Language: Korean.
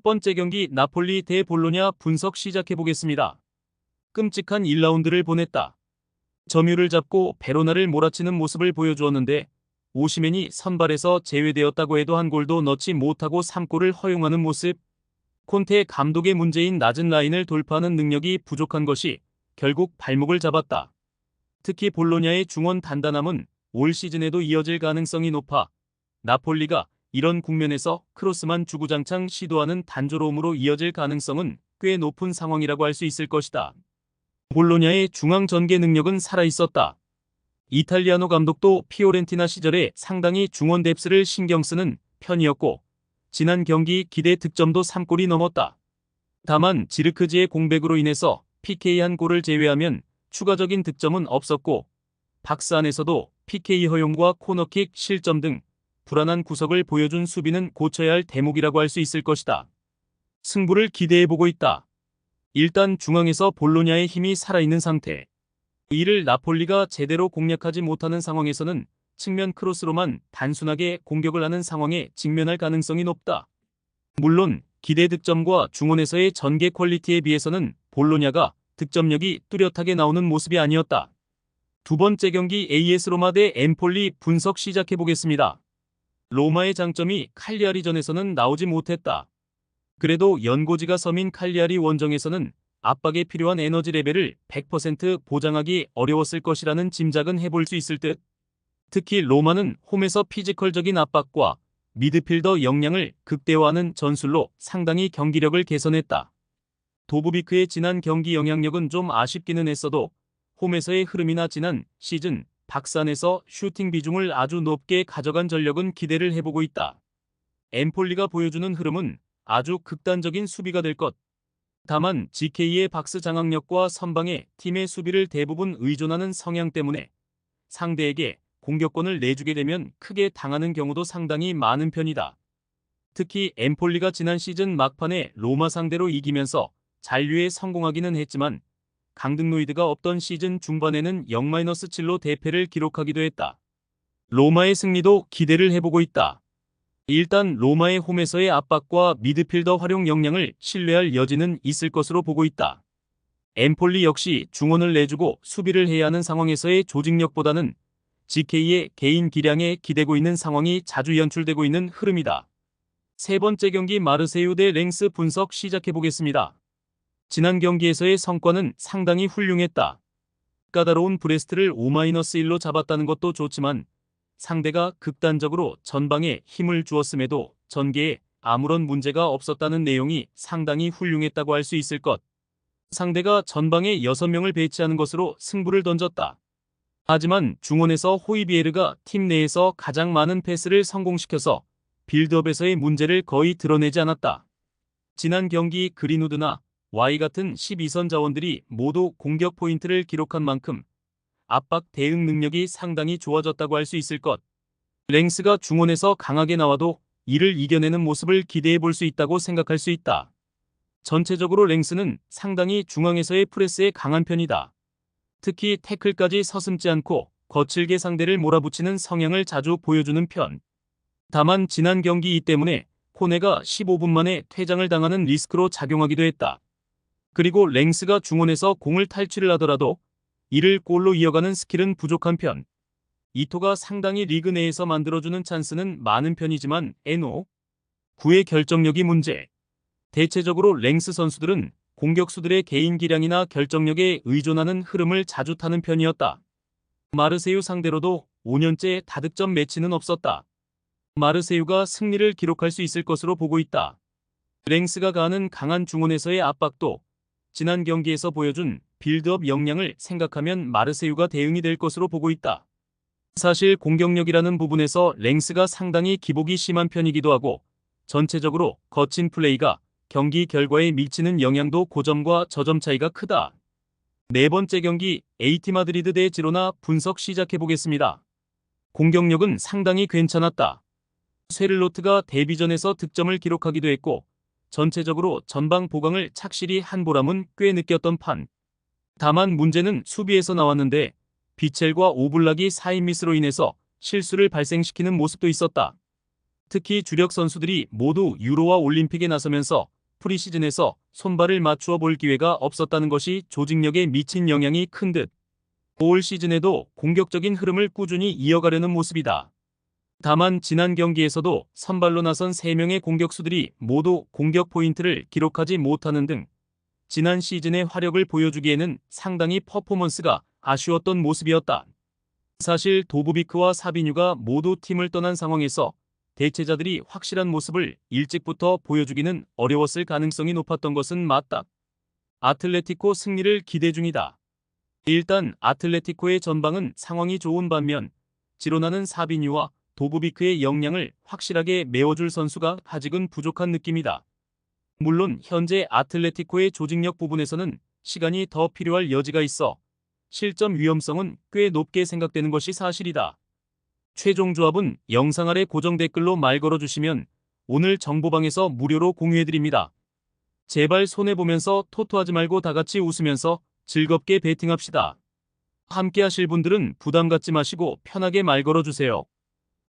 첫 번째 경기 나폴리 대 볼로냐 분석 시작해보겠습니다. 끔찍한 1라운드를 보냈다. 점유를 잡고 베로나를 몰아치는 모습을 보여주었는데 오시멘이 선발에서 제외되었다고 해도 한 골도 넣지 못하고 3골을 허용하는 모습. 콘테 감독의 문제인 낮은 라인을 돌파하는 능력이 부족한 것이 결국 발목을 잡았다. 특히 볼로냐의 중원 단단함은 올 시즌에도 이어질 가능성이 높아 나폴리가 이런 국면에서 크로스만 주구장창 시도하는 단조로움으로 이어질 가능성은 꽤 높은 상황이라고 할 수 있을 것이다. 볼로냐의 중앙 전개 능력은 살아있었다. 이탈리아노 감독도 피오렌티나 시절에 상당히 중원 뎁스를 신경 쓰는 편이었고 지난 경기 기대 득점도 3골이 넘었다. 다만 지르크지의 공백으로 인해서 PK 한 골을 제외하면 추가적인 득점은 없었고 박스 안에서도 PK 허용과 코너킥 실점 등 불안한 구석을 보여준 수비는 고쳐야 할 대목이라고 할 수 있을 것이다. 승부를 기대해보고 있다. 일단 중앙에서 볼로냐의 힘이 살아있는 상태. 이를 나폴리가 제대로 공략하지 못하는 상황에서는 측면 크로스로만 단순하게 공격을 하는 상황에 직면할 가능성이 높다. 물론 기대 득점과 중원에서의 전개 퀄리티에 비해서는 볼로냐가 득점력이 뚜렷하게 나오는 모습이 아니었다. 두 번째 경기 AS 로마 대 엠폴리 분석 시작해보겠습니다. 로마의 장점이 칼리아리전에서는 나오지 못했다. 그래도 연고지가 섬인 칼리아리 원정에서는 압박에 필요한 에너지 레벨을 100% 보장하기 어려웠을 것이라는 짐작은 해볼 수 있을 듯. 특히 로마는 홈에서 피지컬적인 압박과 미드필더 역량을 극대화하는 전술로 상당히 경기력을 개선했다. 도부비크의 지난 경기 영향력은 좀 아쉽기는 했어도 홈에서의 흐름이나 지난 시즌 박스 안에서 슈팅 비중을 아주 높게 가져간 전력은 기대를 해보고 있다. 엠폴리가 보여주는 흐름은 아주 극단적인 수비가 될 것. 다만 GK의 박스 장악력과 선방에 팀의 수비를 대부분 의존하는 성향 때문에 상대에게 공격권을 내주게 되면 크게 당하는 경우도 상당히 많은 편이다. 특히 엠폴리가 지난 시즌 막판에 로마 상대로 이기면서 잔류에 성공하기는 했지만 강등노이드가 없던 시즌 중반에는 0-7로 대패를 기록하기도 했다. 로마의 승리도 기대를 해보고 있다. 일단 로마의 홈에서의 압박과 미드필더 활용 역량을 신뢰할 여지는 있을 것으로 보고 있다. 엠폴리 역시 중원을 내주고 수비를 해야 하는 상황에서의 조직력보다는 GK의 개인 기량에 기대고 있는 상황이 자주 연출되고 있는 흐름이다. 세 번째 경기 마르세유 대 랭스 분석 시작해보겠습니다. 지난 경기에서의 성과는 상당히 훌륭했다. 까다로운 브레스트를 5-1로 잡았다는 것도 좋지만 상대가 극단적으로 전방에 힘을 주었음에도 전개에 아무런 문제가 없었다는 내용이 상당히 훌륭했다고 할 수 있을 것. 상대가 전방에 6명을 배치하는 것으로 승부를 던졌다. 하지만 중원에서 호이비에르가 팀 내에서 가장 많은 패스를 성공시켜서 빌드업에서의 문제를 거의 드러내지 않았다. 지난 경기 그린우드나 Y 같은 12선 자원들이 모두 공격 포인트를 기록한 만큼 압박 대응 능력이 상당히 좋아졌다고 할 수 있을 것. 랭스가 중원에서 강하게 나와도 이를 이겨내는 모습을 기대해 볼 수 있다고 생각할 수 있다. 전체적으로 랭스는 상당히 중앙에서의 프레스에 강한 편이다. 특히 태클까지 서슴지 않고 거칠게 상대를 몰아붙이는 성향을 자주 보여주는 편. 다만 지난 경기 이 때문에 코네가 15분 만에 퇴장을 당하는 리스크로 작용하기도 했다. 그리고 랭스가 중원에서 공을 탈취를 하더라도 이를 골로 이어가는 스킬은 부족한 편. 이토가 상당히 리그 내에서 만들어주는 찬스는 많은 편이지만 NO9의 결정력이 문제. 대체적으로 랭스 선수들은 공격수들의 개인 기량이나 결정력에 의존하는 흐름을 자주 타는 편이었다. 마르세유 상대로도 5년째 다득점 매치는 없었다. 마르세유가 승리를 기록할 수 있을 것으로 보고 있다. 랭스가 가하는 강한 중원에서의 압박도 지난 경기에서 보여준 빌드업 역량을 생각하면 마르세유가 대응이 될 것으로 보고 있다. 사실 공격력이라는 부분에서 랭스가 상당히 기복이 심한 편이기도 하고 전체적으로 거친 플레이가 경기 결과에 미치는 영향도 고점과 저점 차이가 크다. 네 번째 경기 AT 마드리드 대 지로나 분석 시작해보겠습니다. 공격력은 상당히 괜찮았다. 쉐를로트가 데뷔전에서 득점을 기록하기도 했고 전체적으로 전방 보강을 착실히 한 보람은 꽤 느꼈던 판. 다만 문제는 수비에서 나왔는데 비첼과 오블락이 4인 미스로 인해서 실수를 발생시키는 모습도 있었다. 특히 주력 선수들이 모두 유로와 올림픽에 나서면서 프리시즌에서 손발을 맞추어 볼 기회가 없었다는 것이 조직력에 미친 영향이 큰 듯. 올 시즌에도 공격적인 흐름을 꾸준히 이어가려는 모습이다. 다만 지난 경기에서도 선발로 나선 3명의 공격수들이 모두 공격 포인트를 기록하지 못하는 등 지난 시즌의 화력을 보여주기에는 상당히 퍼포먼스가 아쉬웠던 모습이었다. 사실 도부비크와 사비뉴가 모두 팀을 떠난 상황에서 대체자들이 확실한 모습을 일찍부터 보여주기는 어려웠을 가능성이 높았던 것은 맞다. 아틀레티코 승리를 기대 중이다. 일단 아틀레티코의 전방은 상황이 좋은 반면 지로나는 사비뉴와 도부비크의 역량을 확실하게 메워줄 선수가 아직은 부족한 느낌이다. 물론 현재 아틀레티코의 조직력 부분에서는 시간이 더 필요할 여지가 있어 실점 위험성은 꽤 높게 생각되는 것이 사실이다. 최종 조합은 영상 아래 고정 댓글로 말 걸어주시면 오늘 정보방에서 무료로 공유해드립니다. 제발 손해보면서 토토하지 말고 다같이 웃으면서 즐겁게 베팅합시다. 함께 하실 분들은 부담 갖지 마시고 편하게 말 걸어주세요.